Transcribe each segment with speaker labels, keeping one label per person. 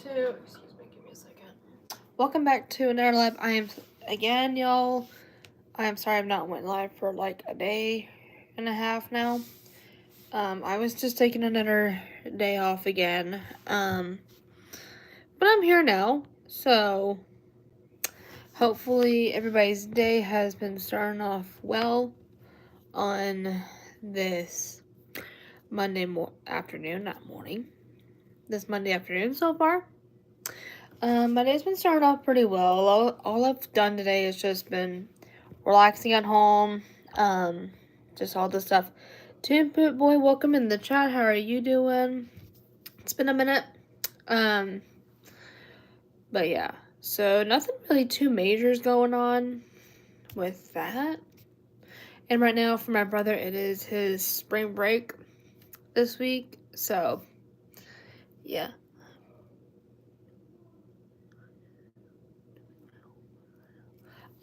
Speaker 1: to, excuse me, give me a second. Welcome back to another live. Y'all. I am sorry I've not went live for like a day and a half now. I was just taking another day off again. But I'm here now, so hopefully everybody's day has been starting off well on this Monday afternoon, not morning. This Monday afternoon so far. My day's been starting off pretty well. All I've done today has just been relaxing at home. Just all this stuff. Input Boy, welcome in the chat. How are you doing? It's been a minute. But yeah. So nothing really too majors going on with that. And right now for my brother, it is his spring break this week. So yeah.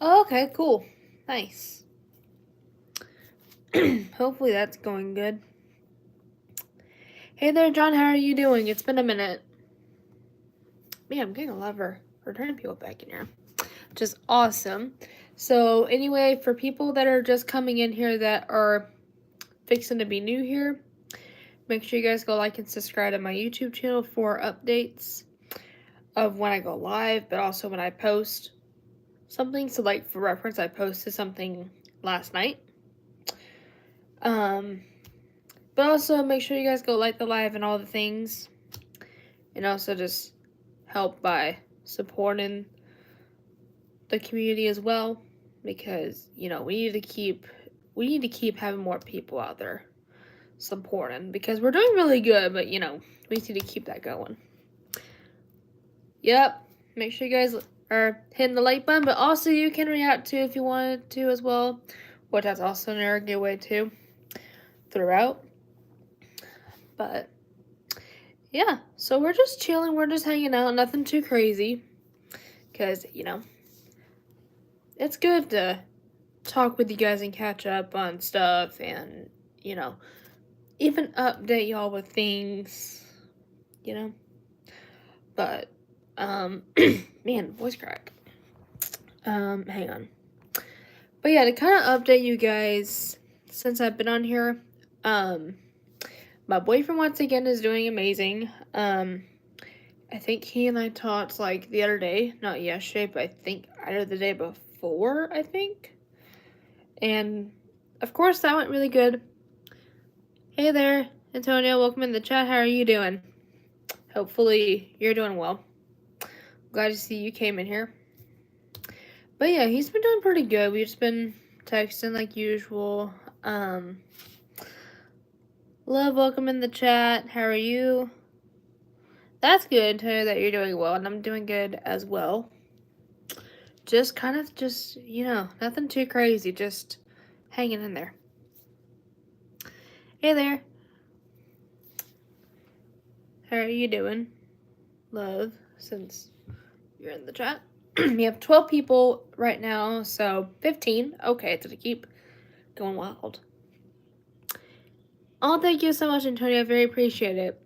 Speaker 1: Oh, okay, cool. Nice. Hopefully that's going good. Hey there, John. How are you doing? It's been a minute. Man, I'm getting a lot of returning people back in here, which is awesome. So anyway, for people that are just coming in here that are fixing to be new here, make sure you guys go like and subscribe to my YouTube channel for updates of when I go live, but also when I post something. So like for reference, I posted something last night. But also make sure you guys go like the live and all the things, and also just help by supporting the community as well, because we need to keep having more people out there supporting, because we're doing really good, but we need to keep that going. Yep, make sure you guys are hitting the like button, but also you can react to if you wanted to as well, which that's also another good way too throughout. But yeah, so we're just chilling, we're just hanging out, nothing too crazy, because it's good to talk with you guys and catch up on stuff, and even update y'all with things, but man, voice crack. Hang on. But yeah, to kind of update you guys since I've been on here, my boyfriend once again is doing amazing. I think he and I talked like the other day, not yesterday, but I think either the day before, I think. And of course that went really good. Hey there, Antonio, welcome in the chat. How are you doing? Hopefully you're doing well. Glad to see you came in here. But yeah, he's been doing pretty good. We've just been texting like usual. Love, welcome in the chat. How are you? That's good to know that you're doing well, and I'm doing good as well. Just nothing too crazy, just hanging in there. Hey there. How are you doing? Love, since you're in the chat. We have 12 people right now, so 15. Okay, to keep going wild. Oh, thank you so much, Antonio. I very appreciate it.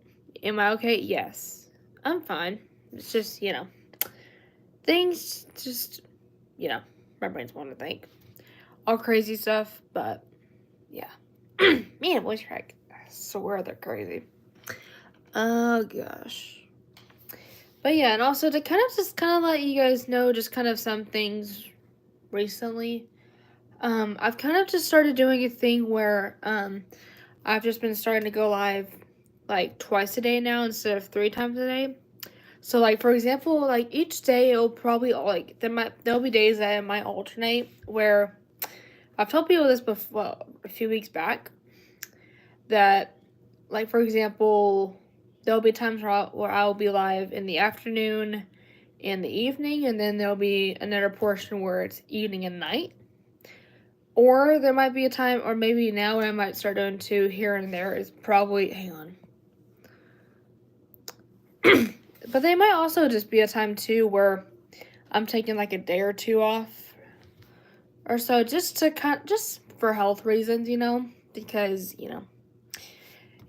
Speaker 1: Am I okay? Yes. I'm fine. It's just, things just, my brain's wanting to think. All crazy stuff, but yeah. Man, voice crack. I swear they're crazy. Oh, gosh. But yeah, and also to kind of let you guys know just kind of some things recently. I've kind of just started doing a thing where, I've just been starting to go live like twice a day now instead of 3 times a day. So like for example, like each day it'll probably there'll be days that it might alternate, where I've told people this before a few weeks back, that like for example there'll be times where I'll be live in the afternoon and the evening, and then there'll be another portion where it's evening and night. Or there might be a time, or maybe now what I might start doing too here and there is probably, hang on. But they might also just be a time too where I'm taking like a day or two off or so, just for health reasons, because,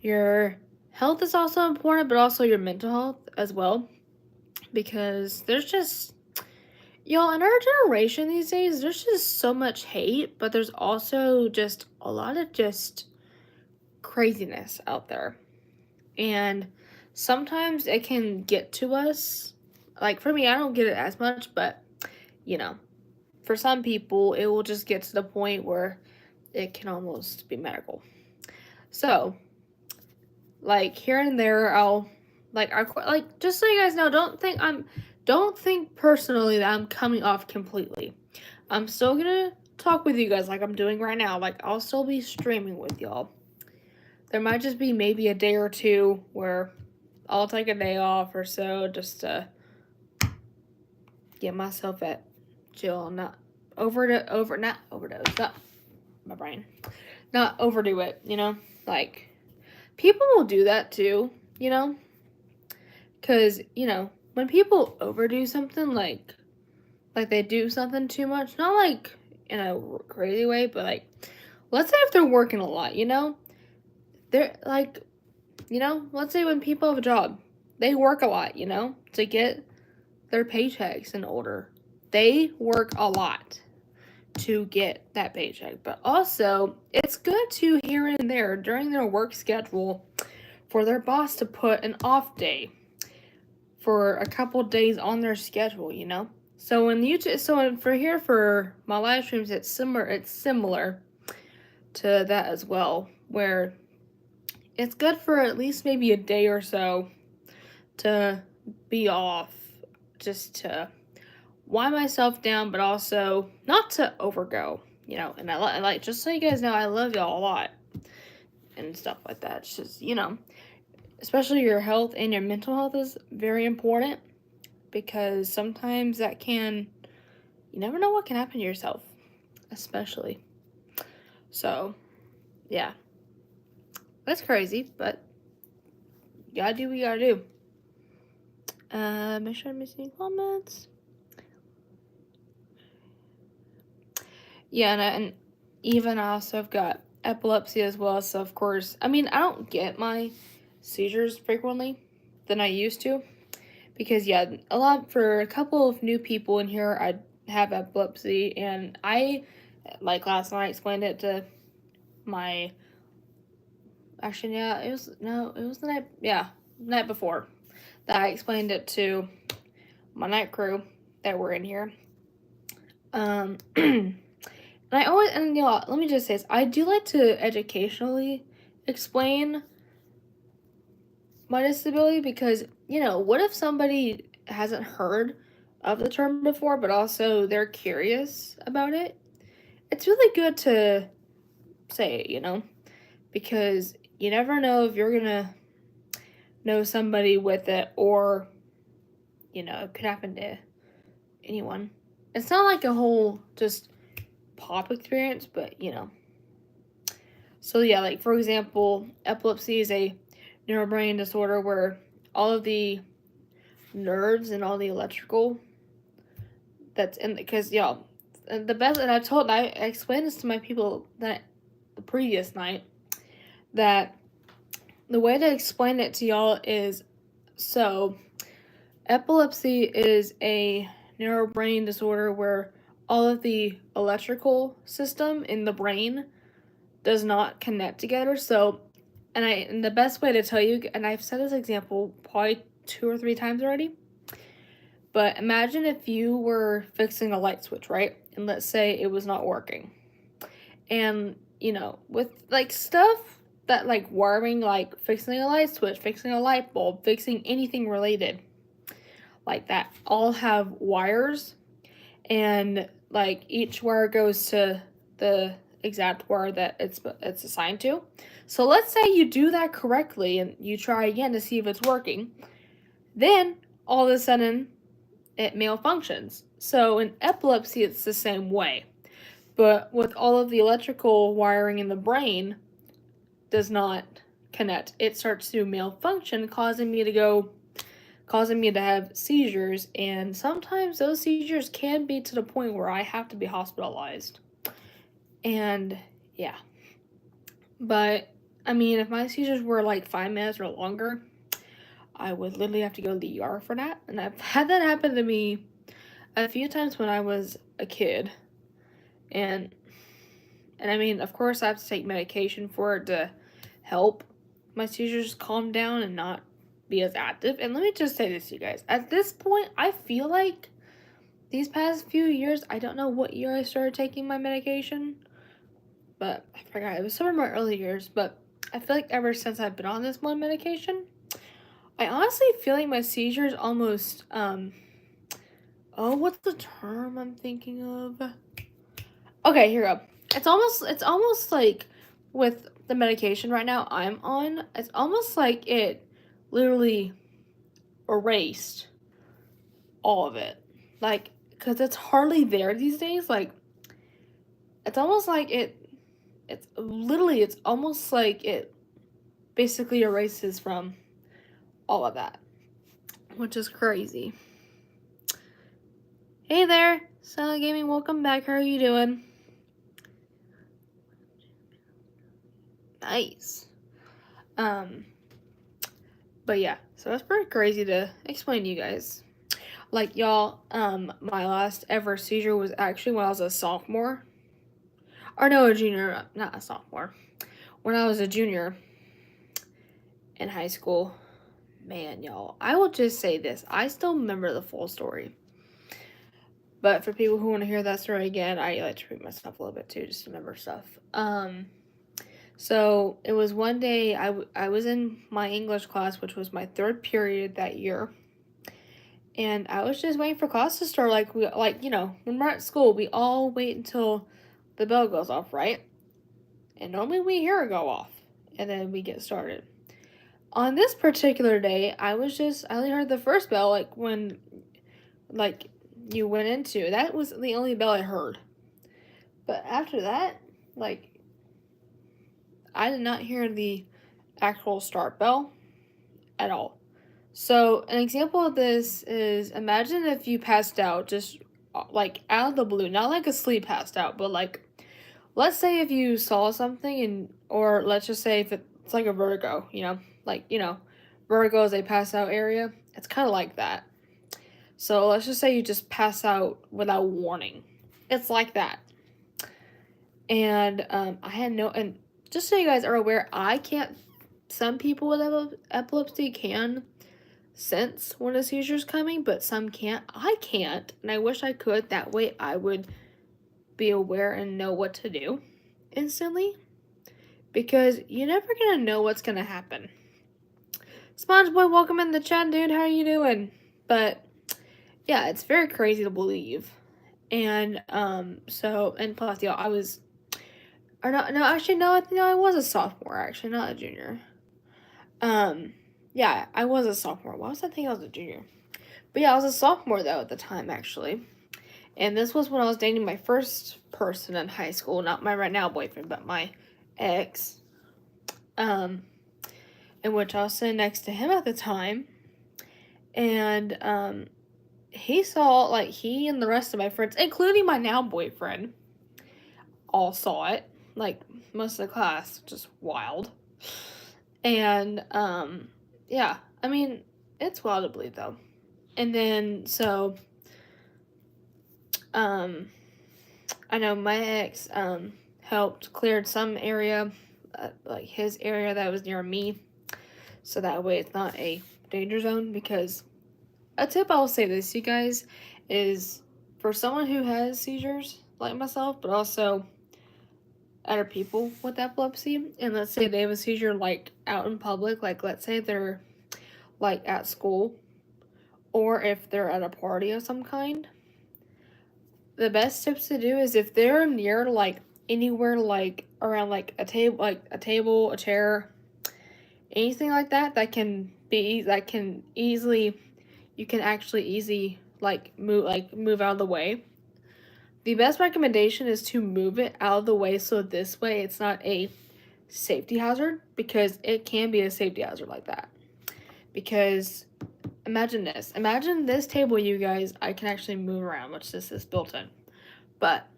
Speaker 1: your health is also important, but also your mental health as well. because there's just, y'all, in our generation these days, there's just so much hate, but there's also just a lot of just craziness out there. And sometimes it can get to us. Like for me, I don't get it as much, but you know, for some people, it will just get to the point where it can almost be medical. So, like here and there, like just so you guys know, don't think personally that I'm coming off completely. I'm still gonna talk with you guys like I'm doing right now. Like I'll still be streaming with y'all. There might just be maybe a day or two where I'll take a day off or so just to get myself at chill, not not overdose, not my brain, not overdo it. Like people will do that too. Because when people overdo something, like they do something too much, not like in a crazy way, but like let's say if they're working a lot, they're like, let's say when people have a job, they work a lot, to get their paychecks in order. They work a lot to get that paycheck. But also, it's good to here and there during their work schedule for their boss to put an off day for a couple days on their schedule, So for my live streams, it's similar to that as well, where it's good for at least maybe a day or so to be off, just to wind myself down, but also not to overgo, And I like, just so you guys know, I love y'all a lot and stuff like that. It's just, especially your health and your mental health is very important, because sometimes you never know what can happen to yourself, especially. So, yeah. That's crazy, but you gotta do what you gotta do. Make sure I miss any comments. Yeah, and even I also have got epilepsy as well, so of course, I don't get my seizures frequently than I used to, because for a couple of new people in here, I have epilepsy, and I, like last night, explained it to my, actually, yeah, it was the night before, that I explained it to my night crew that were in here. And let me just say this, I do like to educationally explain my disability, because, what if somebody hasn't heard of the term before, but also they're curious about it? It's really good to say it, because you never know if you're gonna know somebody with it, or, it could happen to anyone. It's not like a whole just pop experience, but, So, yeah, like, for example, epilepsy is a neurobrain disorder where all of the nerves and all the electrical that's in, because, and I explained this to my people the previous night, that the way to explain it to y'all is, so epilepsy is a neurobrain disorder where all of the electrical system in the brain does not connect together. So, and the best way to tell you, and I've said this example probably 2 or 3 times already, but imagine if you were fixing a light switch, right? And let's say it was not working. And, with like stuff that like wiring, like fixing a light switch, fixing a light bulb, fixing anything related like that, all have wires, and like each wire goes to the exact wire that it's assigned to. So let's say you do that correctly and you try again to see if it's working. Then all of a sudden it malfunctions. So in epilepsy it's the same way. But with all of the electrical wiring in the brain does not connect, it starts to malfunction, causing me to have seizures, and sometimes those seizures can be to the point where I have to be hospitalized. And yeah. But if my seizures were like 5 minutes or longer, I would literally have to go to the ER for that. And I've had that happen to me a few times when I was a kid. And I mean, of course, I have to take medication for it to help my seizures calm down and not be as active. And let me just say this to you guys. At this point, I feel like these past few years, I don't know what year I started taking my medication, but I forgot. It was some of my early years, but I feel like ever since I've been on this one medication, I honestly feel like my seizures almost, what's the term I'm thinking of? Okay, here we go. It's almost like with the medication right now I'm on, it's almost like it literally erased all of it. Like, because it's hardly there these days. Like, it's almost like it's almost like it basically erases from all of that, which is crazy. Hey there, Silent Gaming, welcome back. How are you doing? Nice. But yeah, so that's pretty crazy to explain to you guys. Like, y'all, my last ever seizure was actually when I was a sophomore. Or no, a junior, not a sophomore. When I was a junior in high school. Man, y'all, I will just say this. I still remember the full story. But for people who want to hear that story again, I like to repeat myself a little bit too, just to remember stuff. So it was one day I was in my English class, which was my third period that year. And I was just waiting for class to start. Like, when we're at school, we all wait until the bell goes off, right? And normally we hear it go off, and then we get started. On this particular day, I only heard the first bell, like, when, like, you went into. That was the only bell I heard. But after that, like, I did not hear the actual start bell at all. So, an example of this is, imagine if you passed out just, like, out of the blue. Not like a sleep passed out, but, like, let's say if you saw something or let's just say if it's like a vertigo, vertigo is a pass out area. It's kind of like that. So let's just say you just pass out without warning. It's like that. And and just so you guys are aware, some people with epilepsy can sense when a seizure's coming, but some can't. I can't, and I wish I could. That way I would be aware and know what to do instantly, because you're never gonna know what's gonna happen. SpongeBoy, welcome in the chat, dude. How are you doing? But yeah, it's very crazy to believe. And and plus, y'all, I was, or no, actually, no, I think I was a sophomore, actually, not a junior. Yeah, I was a sophomore. Why was I thinking I was a junior? But yeah, I was a sophomore though at the time, actually. And this was when I was dating my first person in high school, not my right now boyfriend, but my ex. In which I was sitting next to him at the time. And he saw, like, he and the rest of my friends, including my now boyfriend, all saw it. Like, most of the class, just wild. And, yeah, I mean, it's wild to believe, though. And then, so, I know my ex, helped cleared some area, like his area that was near me, so that way it's not a danger zone. Because a tip I'll say this, you guys, is for someone who has seizures, like myself, but also other people with epilepsy, and let's say they have a seizure, like, out in public, like, let's say they're, like, at school, or if they're at a party of some kind, the best tips to do is if they're near, like, anywhere, like, around, like, a table, a chair, anything like that, that can easily, you can actually easily, move out of the way. The best recommendation is to move it out of the way, so this way it's not a safety hazard, because it can be a safety hazard like that. Because imagine this table, you guys, I can actually move around, which this is built in. But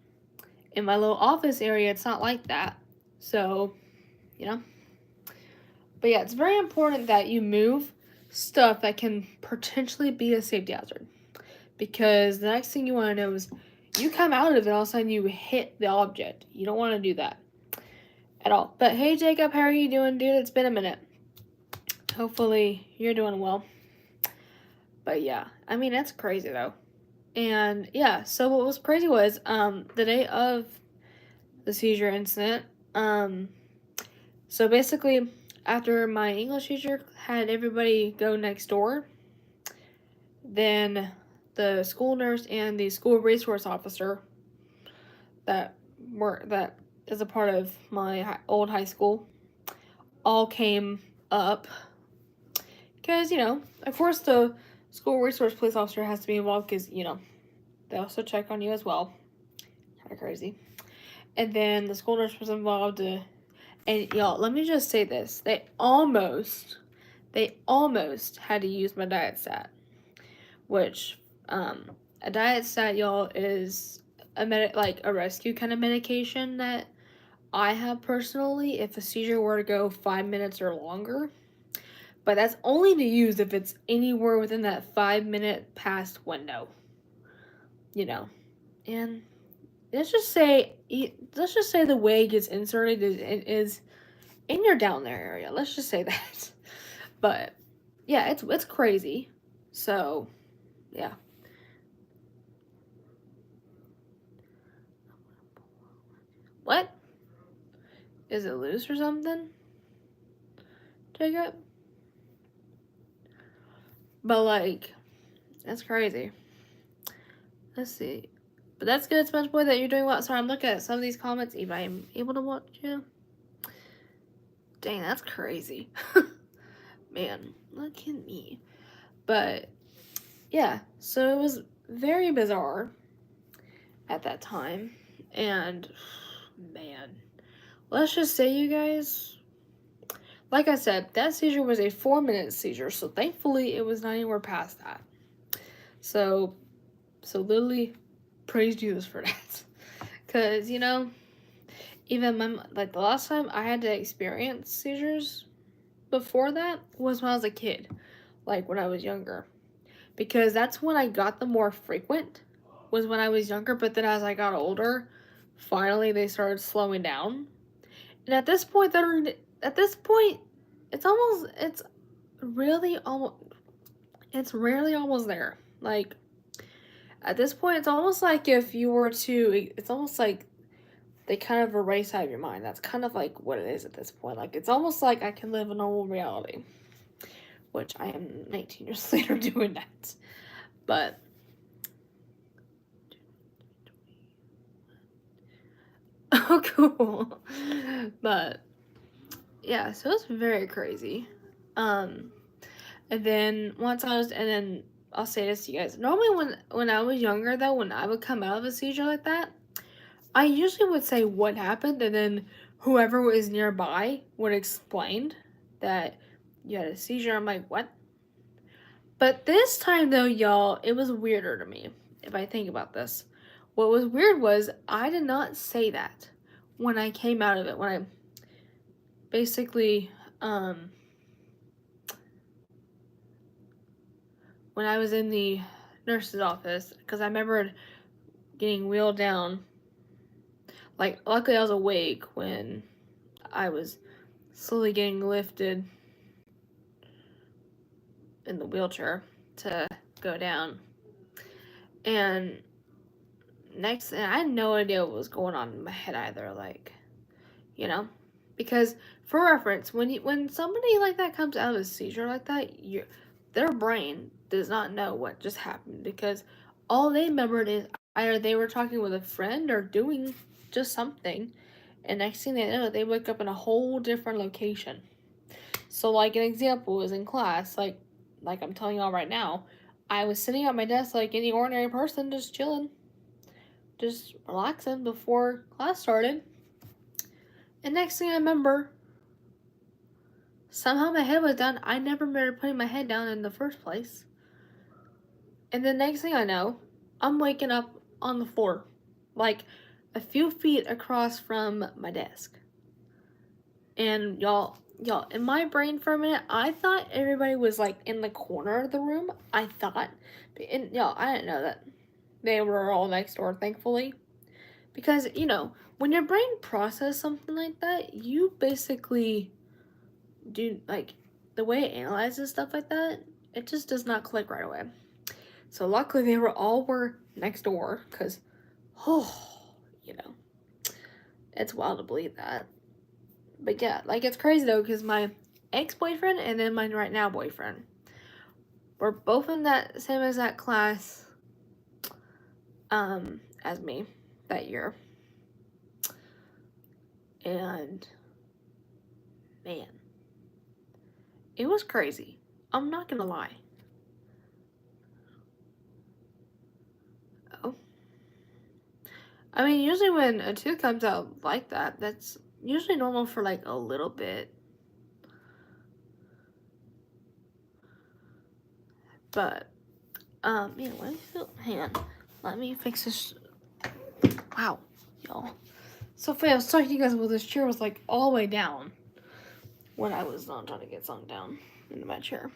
Speaker 1: in my little office area, it's not like that. So, But yeah, it's very important that you move stuff that can potentially be a safety hazard. Because the next thing you want to know is you come out of it, all of a sudden you hit the object. You don't want to do that at all. But hey, Jacob, how are you doing, dude? It's been a minute. Hopefully you're doing well. But yeah, I mean, that's crazy though. And yeah, so what was crazy was the day of the seizure incident, so basically after my English teacher had everybody go next door, then the school nurse and the school resource officer that is a part of my old high school all came up because, you know, of course the school resource police officer has to be involved because, you know, they also check on you as well. Kind of crazy. And then the school nurse was involved. And y'all, let me just say this: they almost had to use my diet stat, which a diet stat, y'all, is a rescue kind of medication that I have personally if a seizure were to go 5 minutes or longer. But that's only to use if it's anywhere within that 5-minute past window. You know, and let's just say the way it gets inserted is in your down there area. Let's just say that. But yeah, it's crazy. So yeah. What? Is it loose or something? Jacob? But like, that's crazy. Let's see. But that's good, Sponge Boy, that you're doing well. Sorry, I'm looking at some of these comments. If I'm able to watch you. Dang, that's crazy. Man, look at me. But yeah, so it was very bizarre at that time. And man, let's just say, you guys, like I said, that seizure was a 4-minute seizure, so thankfully it was not anywhere past that. So literally praise Jesus for that. Because, you know, even the last time I had to experience seizures before that was when I was a kid, like when I was younger. Because that's when I got them more frequent, was when I was younger, but then as I got older, finally they started slowing down. And at this point, it's rarely almost there. Like, at this point, it's almost like it's almost like they kind of erase out of your mind. That's kind of like what it is at this point. Like, it's almost like I can live a normal reality, which I am 19 years later doing that. But oh, cool. But yeah, so it's very crazy. And then I'll say this to you guys. Normally when I was younger though, when I would come out of a seizure like that, I usually would say what happened, and then whoever was nearby would explain that you had a seizure. I'm like, what? But this time though, y'all, it was weirder to me, if I think about this. What was weird was I did not say that when I came out of it. When I basically, when I was in the nurse's office, because I remembered getting wheeled down. Like, luckily I was awake when I was slowly getting lifted in the wheelchair to go down. And I had no idea what was going on in my head either, like, you know? Because, for reference, when somebody like that comes out of a seizure like that, their brain does not know what just happened, because all they remembered is either they were talking with a friend or doing just something, and next thing they know, they wake up in a whole different location. So, like, an example was in class, like I'm telling y'all right now, I was sitting at my desk like any ordinary person, just chilling, just relaxing before class started. And next thing I remember, somehow my head was down. I never remember putting my head down in the first place. And the next thing I know, I'm waking up on the floor, like a few feet across from my desk. And y'all, y'all, in my brain for a minute, I thought everybody was like in the corner of the room. I thought, and y'all, I didn't know that they were all next door, thankfully. Because, you know, when your brain processes something like that, you basically do, like, the way it analyzes stuff like that, it just does not click right away. So luckily they were next door, because, oh, you know, it's wild to believe that. But yeah, like, it's crazy though, because my ex-boyfriend and then my right now boyfriend were both in that same exact class as me that year. And man, it was crazy. I'm not gonna lie. Oh. I mean, usually when a tooth comes out like that, that's usually normal for like a little bit. But, yeah, let me feel, hang on. Let me fix this. Wow, y'all. So funny, I was talking to you guys while this chair was like all the way down when I was not trying to get sunk down into my chair.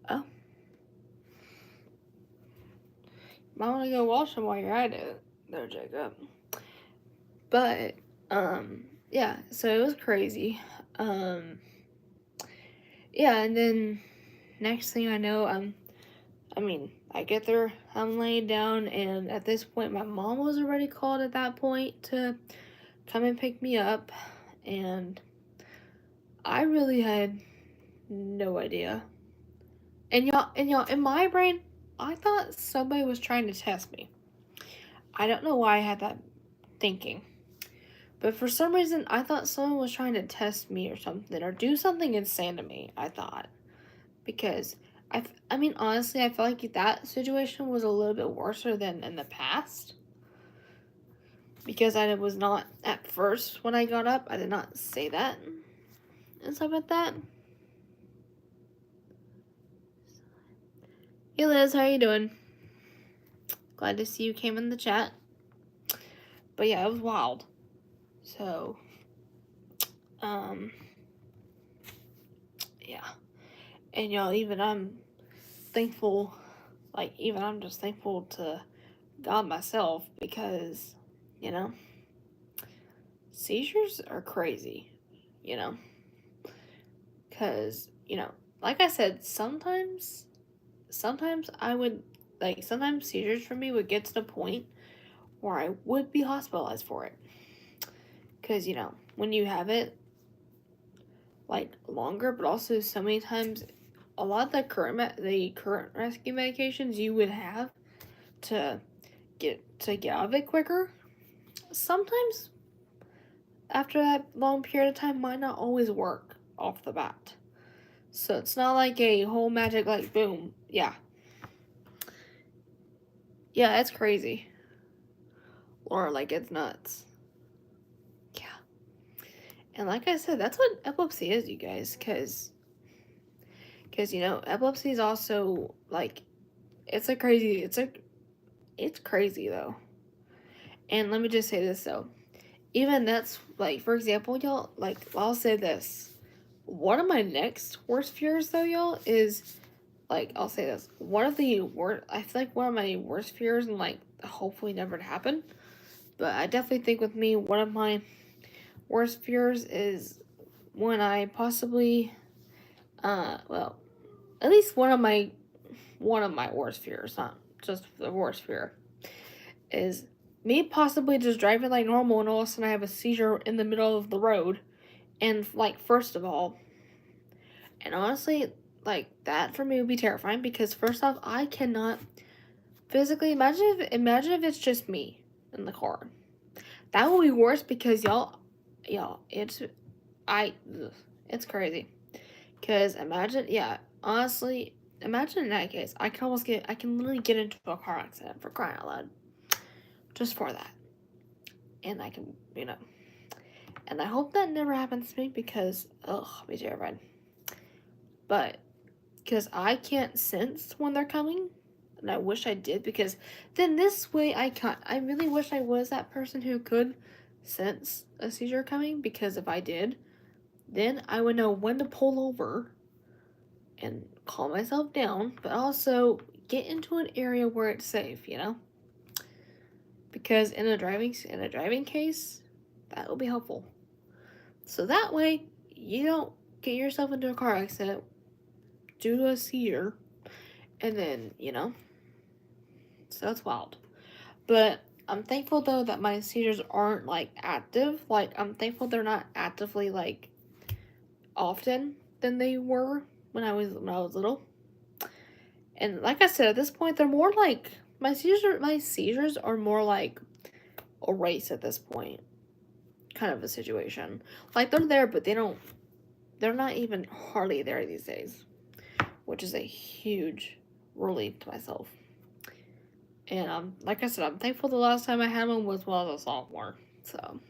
Speaker 1: Oh. Might want to go wash them while you're at it, there, Jacob. But, yeah, so it was crazy. Yeah, and then next thing I know, I get there, I'm laying down, and at this point, my mom was already called at that point to come and pick me up, and I really had no idea. And y'all, in my brain, I thought somebody was trying to test me. I don't know why I had that thinking. But for some reason, I thought someone was trying to test me or something, or do something insane to me, I thought. Because, I mean, honestly, I feel like that situation was a little bit worse than in the past. Because I was not, at first, when I got up, I did not say that. And stuff like that. Hey Liz, how you doing? Glad to see you came in the chat. But yeah, it was wild. So, yeah. And y'all, even I'm thankful, I'm just thankful to God myself because, you know, seizures are crazy, you know. Because, you know, like I said, sometimes I would, sometimes seizures for me would get to the point where I would be hospitalized for it. Because, you know, when you have it, like, longer, but also so many times, a lot of the current rescue medications you would have to get out of it quicker, sometimes after that long period of time might not always work off the bat. So it's not like a whole magic, like, boom. Yeah. Yeah, it's crazy. Or, like, it's nuts. Yeah. And like I said, that's what epilepsy is, you guys. Because, you know, epilepsy is also, like, it's crazy, though. And let me just say this, though. Even that's, like, for example, y'all, like, I'll say this. One of my next worst fears, though, y'all, is, like, I'll say this. I feel like one of my worst fears, and, like, hopefully never to happen, but I definitely think with me, one of my worst fears is when I possibly, well, at least one of my worst fears, not just the worst fear, is me possibly just driving like normal and all of a sudden I have a seizure in the middle of the road. And, like, first of all, and honestly, like, that for me would be terrifying because first off, I cannot physically imagine if it's just me in the car. That would be worse because y'all, it's crazy. Because honestly, imagine in that case, I can literally get into a car accident for crying out loud. Just for that. And I can, you know, and I hope that never happens to me because, I'll be terrified. But, because I can't sense when they're coming, and I wish I did, because then this way I really wish I was that person who could sense a seizure coming, because if I did, then I would know when to pull over and calm myself down, but also get into an area where it's safe, because in a driving case, that will be helpful. So that way you don't get yourself into a car accident due to a seizure, and then, so that's wild. But I'm thankful though that my seizures aren't like active. Like, I'm thankful they're not actively like often than they were when I was little. And like I said, at this point, they're more like my seizures are more like a race at this point, kind of a situation. Like, they're there, but they're not even hardly there these days, which is a huge relief to myself. And like I said, I'm thankful the last time I had one was when I was a sophomore. So,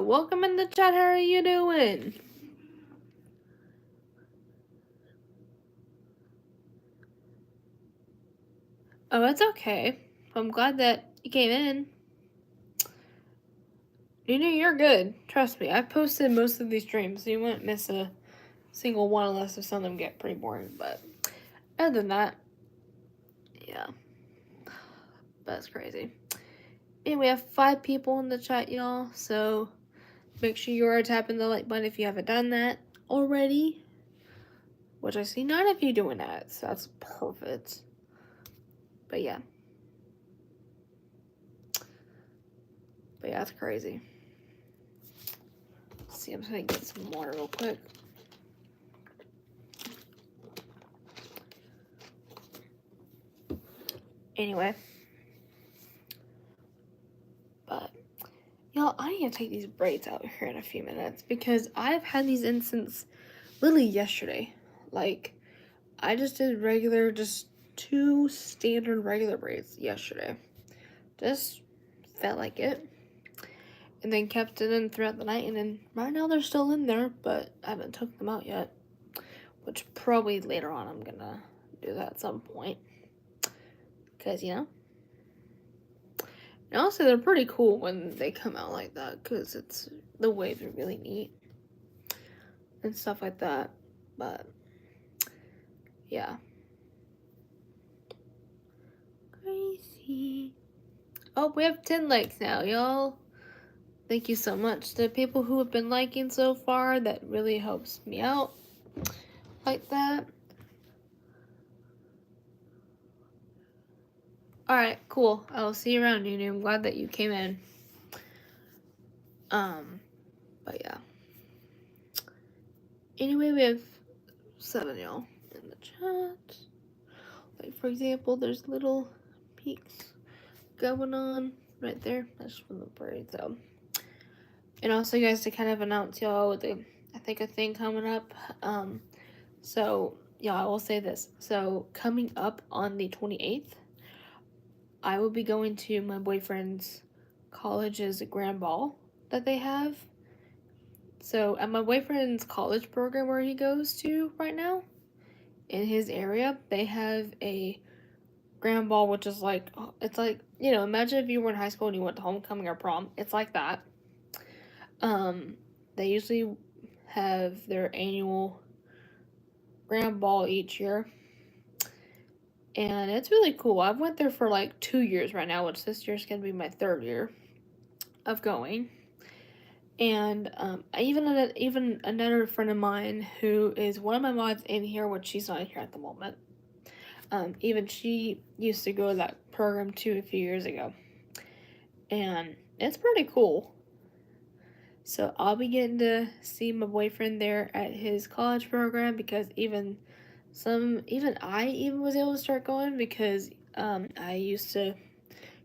Speaker 1: welcome in the chat. How are you doing? Oh, it's okay. I'm glad that you came in. You're good. Trust me. I've posted most of these streams, so you won't miss a single one unless some of them get pretty boring. But other than that, yeah. That's crazy. And we have 5 people in the chat, y'all. So make sure you are tapping the like button if you haven't done that already. Which I see 9 of you doing that. So that's perfect. But yeah. That's crazy. Let's see, I'm just gonna get some water real quick. Anyway. But, y'all, I need to take these braids out here in a few minutes because I've had these in since literally yesterday. Like, I just did just 2 standard regular braids yesterday. Just felt like it. And then kept it in throughout the night. And then right now they're still in there, but I haven't took them out yet. Which probably later on I'm gonna do that at some point. Because, And also they're pretty cool when they come out like that. Because the waves are really neat. And stuff like that. But, yeah. Crazy. Oh, we have 10 likes now, y'all. Thank you so much to people who have been liking so far. That really helps me out like that. Alright, cool. I will see you around, Nunu. I'm glad that you came in. But yeah. Anyway, we have 7 y'all in the chat. Like, for example, there's little peaks going on right there. That's from the parade, so. And also, guys, to kind of announce y'all with I think a thing coming up. So, yeah, I will say this. So, coming up on the 28th, I will be going to my boyfriend's college's grand ball that they have. So, at my boyfriend's college program where he goes to right now, in his area, they have a grand ball, which is like, it's like, imagine if you were in high school and you went to homecoming or prom. It's like that. They usually have their annual grand ball each year. And it's really cool. I've went there for like 2 years right now, which this year's going to be my 3rd year of going. And even another friend of mine who is one of my mods in here, which she's not here at the moment. Even she used to go to that program too a few years ago. And it's pretty cool. So I'll be getting to see my boyfriend there at his college program because even I was able to start going because I used to,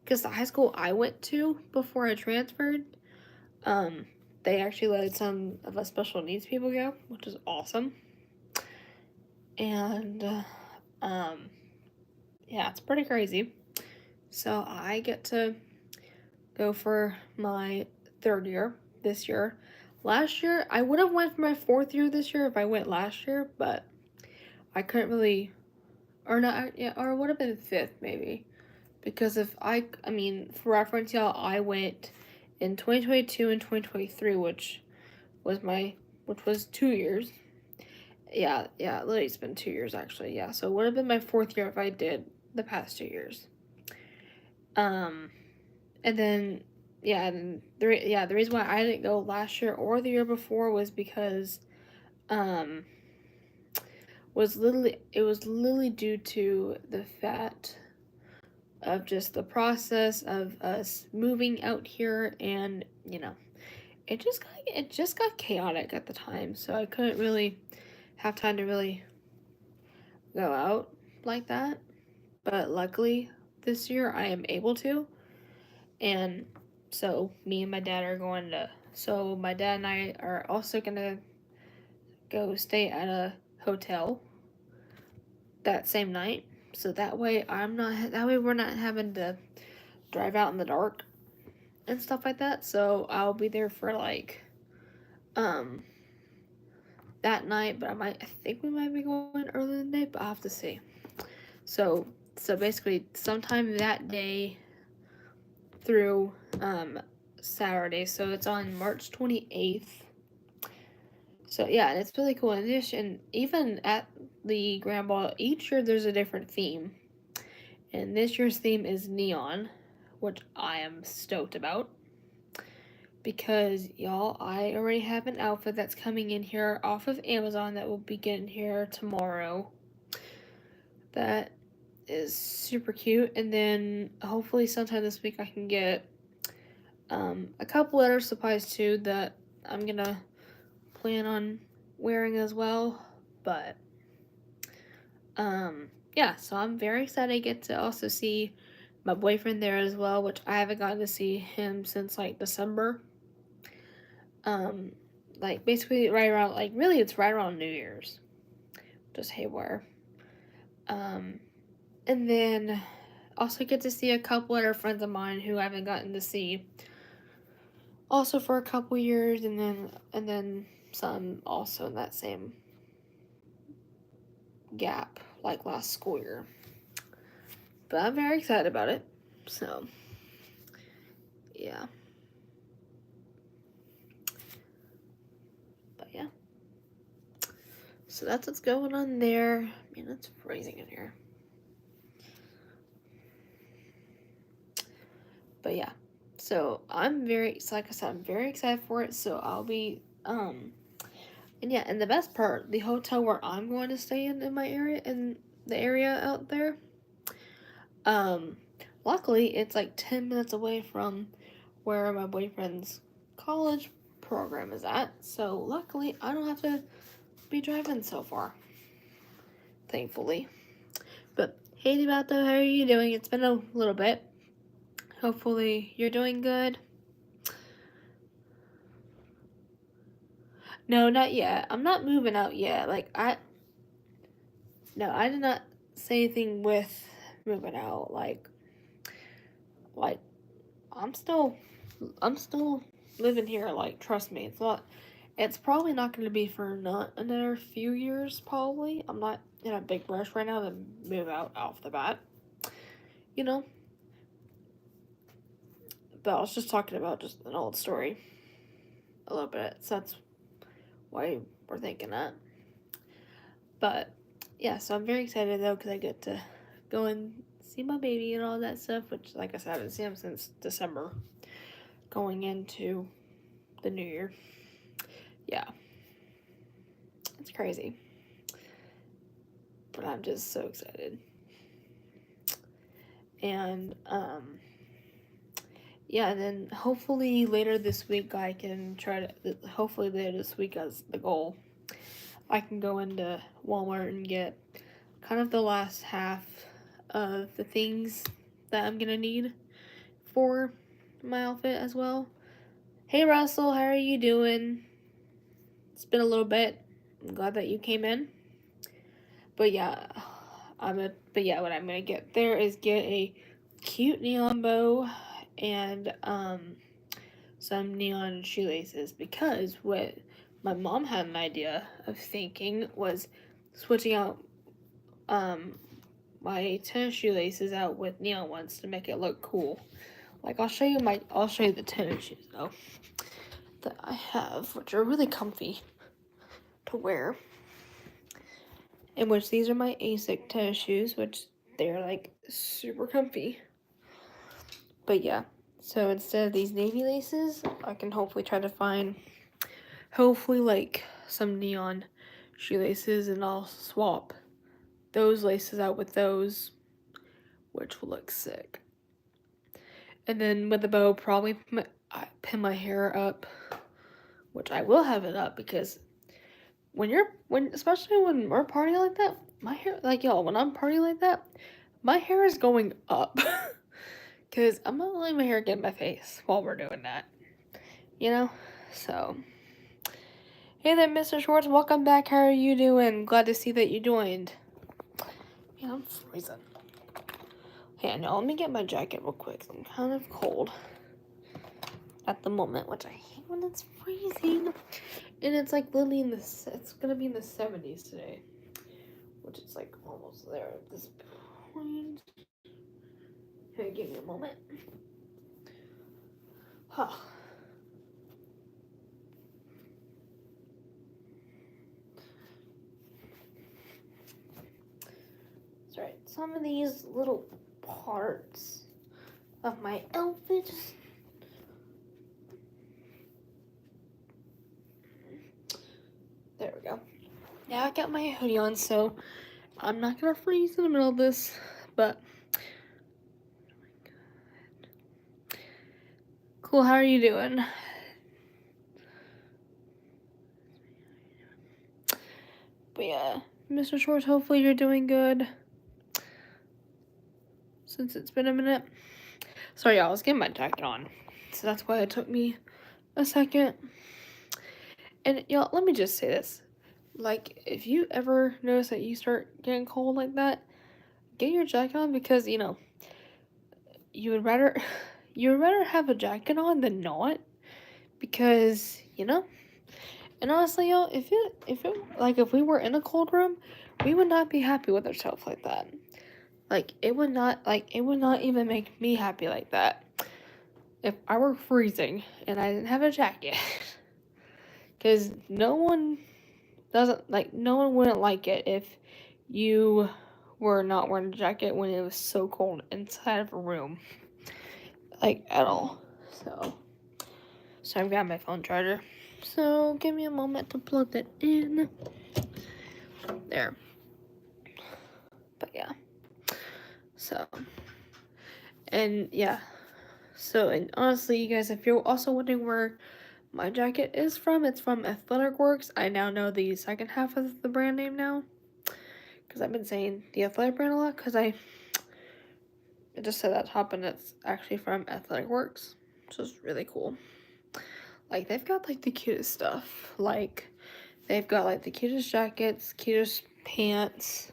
Speaker 1: because the high school I went to before I transferred, they actually let some of us special needs people go, which is awesome. And yeah, it's pretty crazy. So I get to go for my 3rd year this year. Last year, I would have went for my 4th year this year if I went last year, but I couldn't really, or not, yeah, or it would have been 5th maybe, Because if I mean, for reference, y'all, I went in 2022 and 2023, which was 2 years. Yeah, literally it's been 2 years actually. Yeah, so it would have been my fourth year if I did the past 2 years. And then the reason why I didn't go last year or the year before was because was literally due to the fact of just the process of us moving out here, and it just got chaotic at the time, so I couldn't really have time to really go out like that. But luckily this year I am able to, and so me and my dad are going to. So my dad and I are also gonna go stay at a hotel that same night. So that way we're not having to drive out in the dark and stuff like that. So I'll be there for like that night, but I think we might be going earlier in the day, but I'll have to see. So basically sometime that day through Saturday. So it's on March 28th. So yeah, and it's really cool. In addition, even at the Grand Ball, each year there's a different theme. And this year's theme is neon, which I am stoked about. Because y'all, I already have an outfit that's coming in here off of Amazon that will be getting here tomorrow. That is super cute. And then hopefully sometime this week I can get a couple other supplies too that I'm gonna plan on wearing as well. But yeah, so I'm very excited to get to also see my boyfriend there as well, which I haven't gotten to see him since like December. Like basically right around, like really it's right around New Year's, just haywire. And then also get to see a couple other friends of mine who I haven't gotten to see also for a couple years, and then some also in that same gap like last school year. But I'm very excited about it. So yeah. But yeah. So that's what's going on there. Man, it's freezing in here. But yeah. So like I said, I'm very excited for it. So I'll be and yeah, and the best part, the hotel where I'm going to stay in my area, in the area out there, luckily it's like 10 minutes away from where my boyfriend's college program is at. So luckily I don't have to be driving so far. Thankfully. But hey Debato, how are you doing? It's been a little bit. Hopefully you're doing good. No, not yet. I'm not moving out yet. I did not say anything with moving out. Like I'm still living here. Like, trust me, it's probably not going to be for not another few years. Probably, I'm not in a big rush right now to move out off the bat. You know. But I was just talking about just an old story a little bit, so that's why we're thinking that. But yeah, so I'm very excited though because I get to go and see my baby and all that stuff, which, like I said, I haven't seen him since December, going into the new year. Yeah, it's crazy, but I'm just so excited. And yeah, and then hopefully later this week I can hopefully later this week as the goal, I can go into Walmart and get kind of the last half of the things that I'm gonna need for my outfit as well. Hey Russell, how are you doing? It's been a little bit. I'm glad that you came in. But yeah, what I'm gonna get there is get a cute neon bow and some neon shoelaces, because what my mom had an idea of thinking was switching out my tennis shoelaces out with neon ones to make it look cool. Like I'll show you the tennis shoes though that I have, which are really comfy to wear. In which these are my Asics tennis shoes, which they're like super comfy. But yeah, so instead of these navy laces, I can hopefully try to find like some neon shoelaces, and I'll swap those laces out with those, which will look sick. And then with the bow, probably pin my hair up, which I will have it up because especially when we're partying like that, my hair, like y'all, when I'm partying like that, my hair is going up. Because I'm not letting my hair get in my face while we're doing that. You know? So. Hey there, Mr. Schwartz. Welcome back. How are you doing? Glad to see that you joined. Yeah, I'm freezing. Hey, now let me get my jacket real quick. I'm kind of cold at the moment, which I hate when it's freezing. And it's like literally it's gonna be in the 70s today. Which is like almost there at this point. Hey, give me a moment. Huh. That's right. Some of these little parts of my outfit. There we go. Now I got my hoodie on, so I'm not gonna freeze in the middle of this, but cool. How are you doing? But yeah, Mr. Schwartz, hopefully you're doing good. Since it's been a minute. Sorry, y'all, I was getting my jacket on, so that's why it took me a second. And y'all, let me just say this. Like, if you ever notice that you start getting cold like that, get your jacket on because, you know, you would rather have a jacket on than not. Because, you know, and honestly, y'all, if we were in a cold room, we would not be happy with ourselves like that. It would not even make me happy like that. If I were freezing and I didn't have a jacket. Because no one wouldn't like it if you were not wearing a jacket when it was so cold inside of a room. Like, at all. So I've got my phone charger. So give me a moment to plug that in. There. But yeah. So. And yeah. So, and honestly, you guys, if you're also wondering where my jacket is from, it's from Athletic Works. I now know the second half of the brand name now. Because I've been saying the Athletic brand a lot. Because I just said that top and it's actually from Athletic Works. Which is really cool. Like, they've got, like, the cutest stuff. Like, they've got, like, the cutest jackets, cutest pants,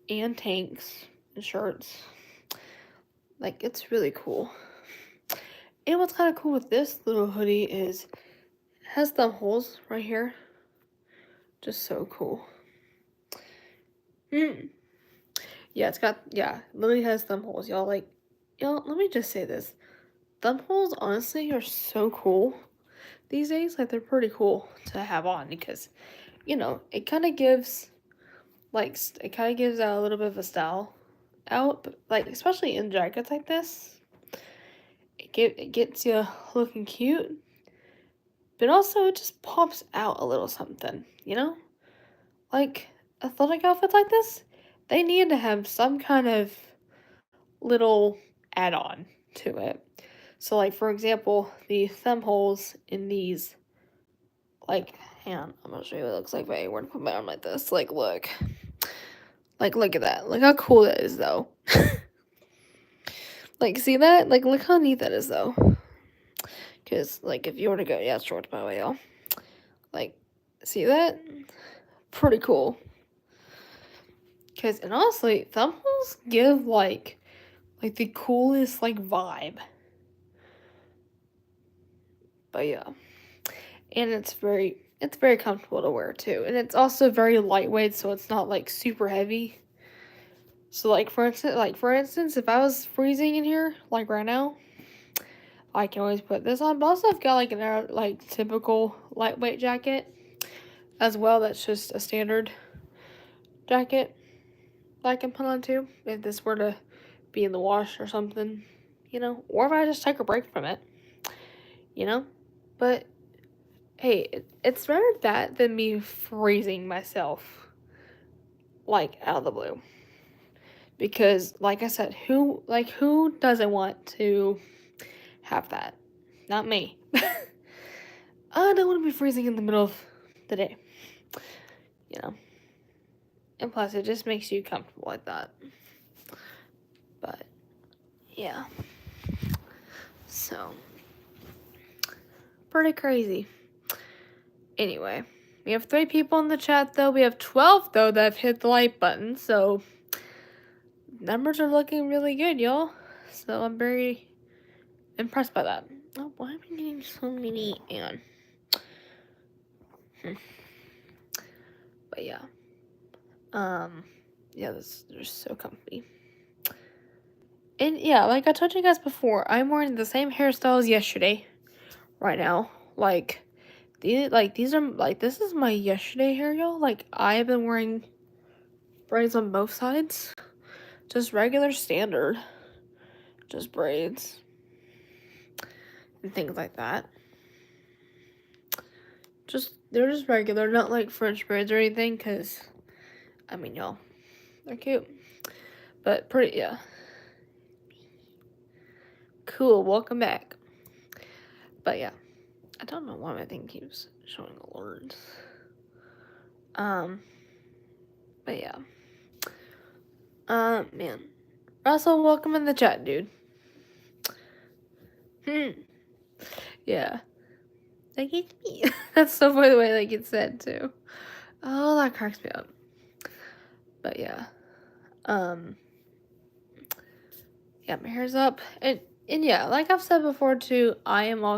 Speaker 1: and tanks, and shirts. Like, it's really cool. And what's kind of cool with this little hoodie is it has thumb holes right here. Just so cool. Yeah, literally has thumb holes. Y'all, let me just say this. Thumb holes, honestly, are so cool these days. Like, they're pretty cool to have on because, you know, it kind of gives out a little bit of a style out, but, like, especially in jackets like this, it gets you looking cute, but also it just pops out a little something, you know? Like, athletic outfits like this, they need to have some kind of little add-on to it. So, like, for example, the thumb holes in these, like, hang on, I'm gonna show you what it looks like if I were to put my arm like this. Like, look. Like, look at that. Look how cool that is, though. Like, see that? Like, look how neat that is, though. Because, like, if you were to go, yeah, it's short, by the way, y'all. Like, see that? Pretty cool. Because, and honestly, thumb holes give, like the coolest, like, vibe. But, yeah. And it's very comfortable to wear, too. And it's also very lightweight, so it's not, like, super heavy. So like for instance, if I was freezing in here like right now, I can always put this on. But also I've got like like typical lightweight jacket as well. That's just a standard jacket that I can put on too if this were to be in the wash or something, or if I just take a break from it, you know. But hey, it's better that than me freezing myself like out of the blue. Because like I said, who doesn't want to have that? Not me. I don't want to be freezing in the middle of the day. And plus it just makes you comfortable like that. But yeah. So pretty crazy. Anyway, we have 3 people in the chat though. We have 12 though that have hit the like button, so numbers are looking really good, y'all. So I'm very impressed by that. Oh, why am I getting so many and But yeah. Yeah, they're so comfy. And yeah, like I told you guys before, I'm wearing the same hairstyle as yesterday. Right now. This is my yesterday hair, y'all. Like, I have been wearing braids on both sides. Just regular standard. Just braids. And things like that. They're just regular, not like French braids or anything, because, I mean, y'all, they're cute. But pretty, yeah. Cool, welcome back. But yeah, I don't know why my thing keeps showing alerts. But yeah. Man. Russell, welcome in the chat, dude. Yeah. Like, it's me. That's so funny the way, like, it's said, too. Oh, that cracks me up. But, yeah. Yeah, my hair's up. And yeah, like I've said before, too, I'm one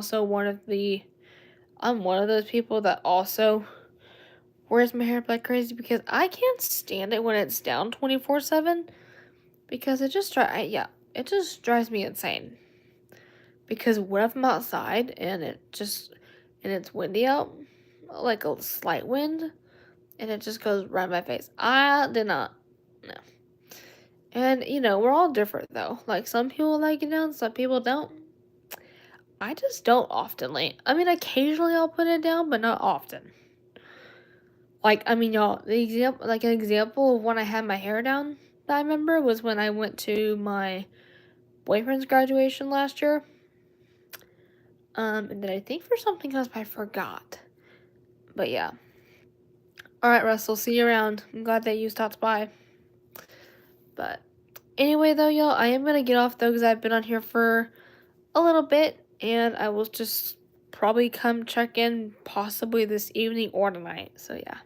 Speaker 1: of those people that also wears my hair up like crazy because I can't stand it when it's down 24/7 because it just drives me insane. Because what if I'm outside and it's windy out, like a slight wind, and it just goes right in my face. I did not, no. And, we're all different, though. Like, some people like it down, some people don't. I just don't oftenly. I mean, occasionally I'll put it down, but not often. Like, I mean, y'all, an example of when I had my hair down that I remember was when I went to my boyfriend's graduation last year. And then I think for something else, but I forgot. But yeah. Alright, Russell, see you around. I'm glad that you stopped by. But anyway, though, y'all, I am going to get off, though, because I've been on here for a little bit. And I will just probably come check in possibly this evening or tonight. So, yeah.